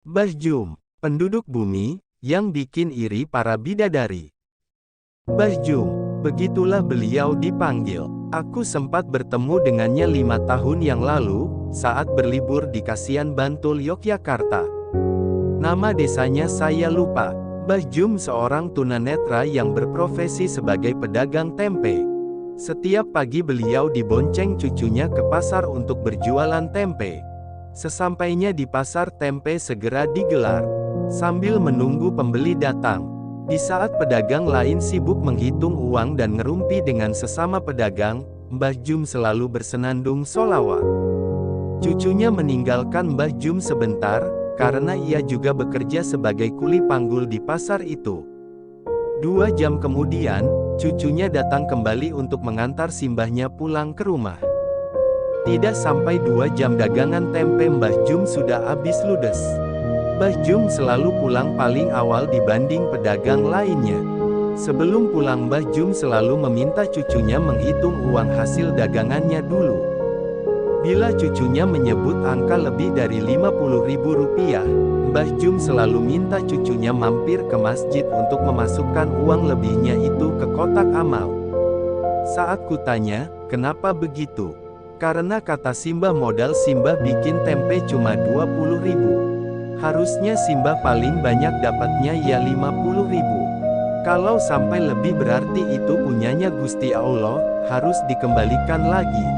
Bah Jum, penduduk bumi, yang bikin iri para bidadari. Bah Jum, begitulah beliau dipanggil. Aku sempat bertemu dengannya 5 tahun yang lalu, saat berlibur di Kasian Bantul Yogyakarta. Nama desanya saya lupa. Bah Jum seorang tunanetra yang berprofesi sebagai pedagang tempe. Setiap pagi beliau dibonceng cucunya ke pasar untuk berjualan tempe. Sesampainya di pasar tempe segera digelar. Sambil menunggu pembeli datang. Di saat pedagang lain sibuk menghitung uang dan ngerumpi dengan sesama pedagang, Mbah Jum selalu bersenandung sholawat. Cucunya meninggalkan Mbah Jum sebentar, karena ia juga bekerja sebagai kuli panggul di pasar itu. 2 jam kemudian, cucunya datang kembali untuk mengantar simbahnya pulang ke rumah. Tidak sampai 2 jam dagangan tempe Mbah Jum sudah habis ludes. Mbah Jum selalu pulang paling awal dibanding pedagang lainnya. Sebelum pulang Mbah Jum selalu meminta cucunya menghitung uang hasil dagangannya dulu. Bila cucunya menyebut angka lebih dari Rp50.000, Mbah Jum selalu minta cucunya mampir ke masjid untuk memasukkan uang lebihnya itu ke kotak amal. Saat kutanya, kenapa begitu? Karena kata Simbah modal Simbah bikin tempe cuma 20.000. Harusnya Simbah paling banyak dapatnya ya 50.000. Kalau sampai lebih berarti itu punyanya Gusti Allah, harus dikembalikan lagi.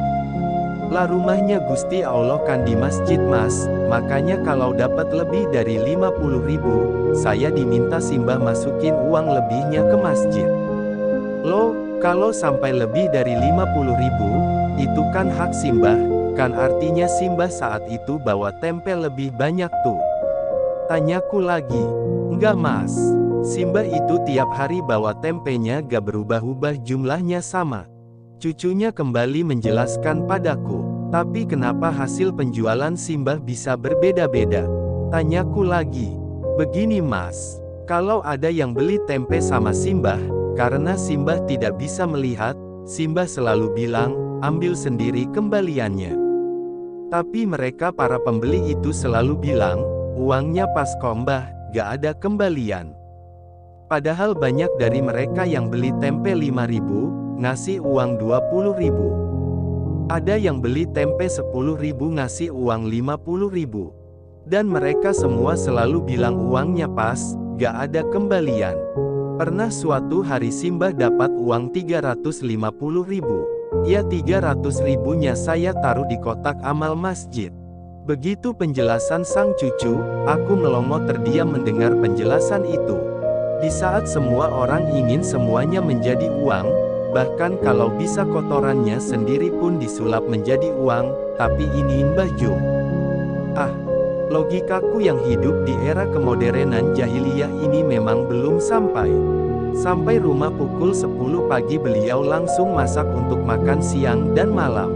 Lah rumahnya Gusti Allah kan di masjid mas, makanya kalau dapat lebih dari 50.000, saya diminta Simbah masukin uang lebihnya ke masjid. Loh, kalau sampai lebih dari 50.000, itu kan hak Simbah, kan artinya Simbah saat itu bawa tempe lebih banyak tuh. Tanyaku lagi, enggak mas, Simbah itu tiap hari bawa tempenya gak berubah-ubah jumlahnya sama. Cucunya kembali menjelaskan padaku, tapi kenapa hasil penjualan Simbah bisa berbeda-beda? Tanyaku lagi, begini mas, kalau ada yang beli tempe sama Simbah, karena Simbah tidak bisa melihat, Simbah selalu bilang, ambil sendiri kembaliannya. Tapi mereka para pembeli itu selalu bilang, uangnya pas kok mbah, gak ada kembalian. Padahal banyak dari mereka yang beli tempe 5.000, ngasih uang 20.000. Ada yang beli tempe 10.000 ngasih uang 50.000. Dan mereka semua selalu bilang uangnya pas, gak ada kembalian. Pernah suatu hari Simbah dapat uang 350.000. Ya 300.000-nya saya taruh di kotak amal masjid. Begitu penjelasan sang cucu, aku melongo terdiam mendengar penjelasan itu. Di saat semua orang ingin semuanya menjadi uang, bahkan kalau bisa kotorannya sendiri pun disulap menjadi uang, tapi ini Mbah Jum. Ah, logikaku yang hidup di era kemodernan jahiliyah ini memang belum sampai. Sampai rumah pukul 10 pagi beliau langsung masak untuk makan siang dan malam.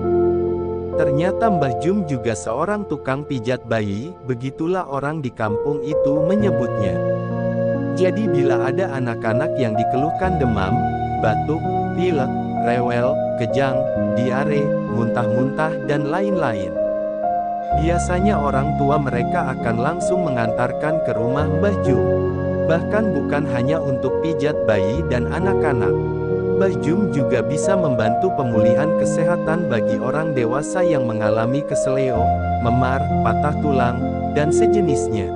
Ternyata Mbah Jum juga seorang tukang pijat bayi, begitulah orang di kampung itu menyebutnya. Jadi bila ada anak-anak yang dikeluhkan demam, batuk, pilek, rewel, kejang, diare, muntah-muntah dan lain-lain, biasanya orang tua mereka akan langsung mengantarkan ke rumah Mbah Jum. Bahkan bukan hanya untuk pijat bayi dan anak-anak. Mbah Jum juga bisa membantu pemulihan kesehatan bagi orang dewasa yang mengalami keseleo, memar, patah tulang, dan sejenisnya.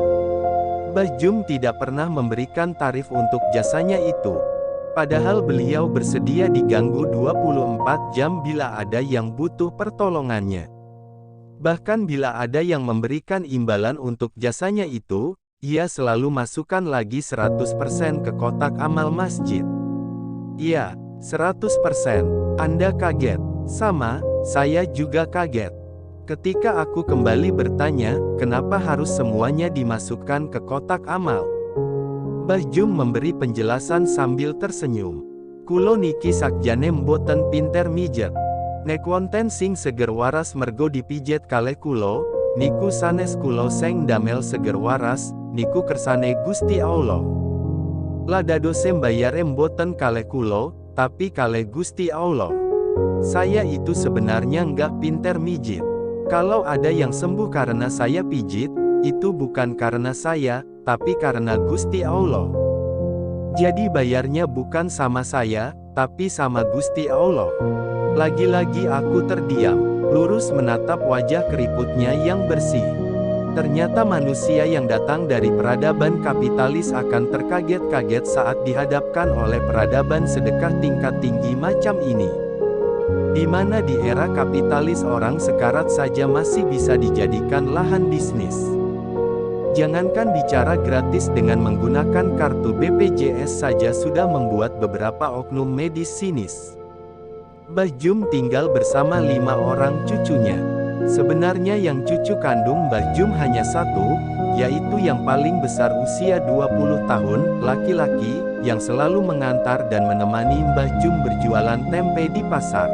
Mbah Jum tidak pernah memberikan tarif untuk jasanya itu. Padahal beliau bersedia diganggu 24 jam bila ada yang butuh pertolongannya. Bahkan bila ada yang memberikan imbalan untuk jasanya itu, ia selalu masukkan lagi 100% ke kotak amal masjid. Iya, 100%. Anda kaget? Sama, saya juga kaget. Ketika aku kembali bertanya, kenapa harus semuanya dimasukkan ke kotak amal? Mbah Jum memberi penjelasan sambil tersenyum. Kulo niki sakjane mboten pinter mijet. Nek wonten sing seger waras mergo dipijet kalih kulo, niku sanes kulo seng damel seger waras, niku kersane Gusti Allah. La dadose mbayare mboten kalih kulo, tapi kalih Gusti Allah. Saya itu sebenarnya nggak pinter mijit. Kalau ada yang sembuh karena saya pijit, itu bukan karena saya, tapi karena Gusti Allah. Jadi bayarnya bukan sama saya, tapi sama Gusti Allah. Lagi-lagi aku terdiam, lurus menatap wajah keriputnya yang bersih. Ternyata manusia yang datang dari peradaban kapitalis akan terkaget-kaget saat dihadapkan oleh peradaban sedekah tingkat tinggi macam ini. Di mana di era kapitalis orang sekarat saja masih bisa dijadikan lahan bisnis. Jangankan bicara gratis dengan menggunakan kartu BPJS saja sudah membuat beberapa oknum medis sinis. Mbah Jum tinggal bersama 5 orang cucunya. Sebenarnya yang cucu kandung Mbah Jum hanya satu, yaitu yang paling besar usia 20 tahun, laki-laki, yang selalu mengantar dan menemani Mbah Jum berjualan tempe di pasar.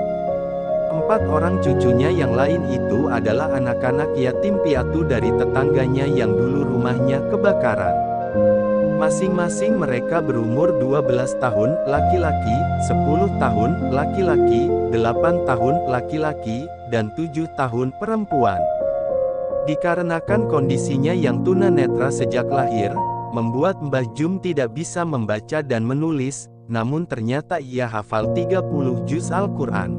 4 orang cucunya yang lain itu adalah anak-anak yatim piatu dari tetangganya yang dulu rumahnya kebakaran. Masing-masing mereka berumur 12 tahun laki-laki, 10 tahun laki-laki, 8 tahun laki-laki, dan 7 tahun perempuan. Dikarenakan kondisinya yang tunanetra sejak lahir, membuat Mbah Jum tidak bisa membaca dan menulis, namun ternyata ia hafal 30 juz Al-Quran.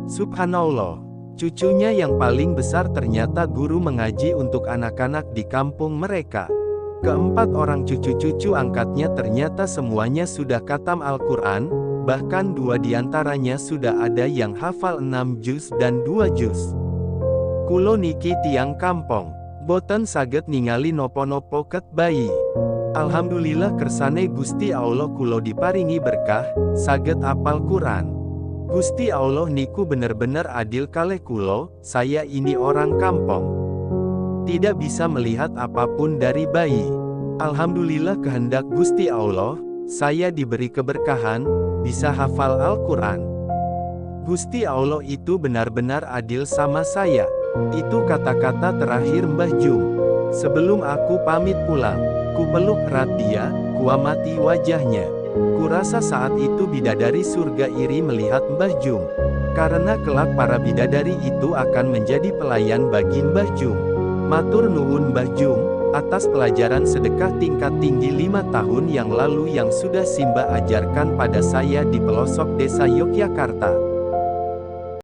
Subhanallah, cucunya yang paling besar ternyata guru mengaji untuk anak-anak di kampung mereka. Keempat orang cucu-cucu angkatnya ternyata semuanya sudah khatam Al-Quran, bahkan 2 diantaranya sudah ada yang hafal 6 juz dan 2 juz. Kulo niki tiang kampong, boten saged ningali nopo-nopo ket bayi. Alhamdulillah kersane Gusti Allah kulo diparingi berkah, saged apal Quran. Gusti Allah niku bener-bener adil kalih kulo, saya ini orang kampong. Tidak bisa melihat apapun dari bayi. Alhamdulillah kehendak Gusti Allah, saya diberi keberkahan, bisa hafal Al-Quran. Gusti Allah itu benar-benar adil sama saya. Itu kata-kata terakhir Mbah Jum. Sebelum aku pamit pulang, ku peluk erat dia, ku amati wajahnya. Kurasa saat itu bidadari surga iri melihat Mbah Jum. Karena kelak para bidadari itu akan menjadi pelayan bagi Mbah Jum. Matur nuwun Mbah Jum, atas pelajaran sedekah tingkat tinggi 5 tahun yang lalu yang sudah Simba ajarkan pada saya di pelosok desa Yogyakarta.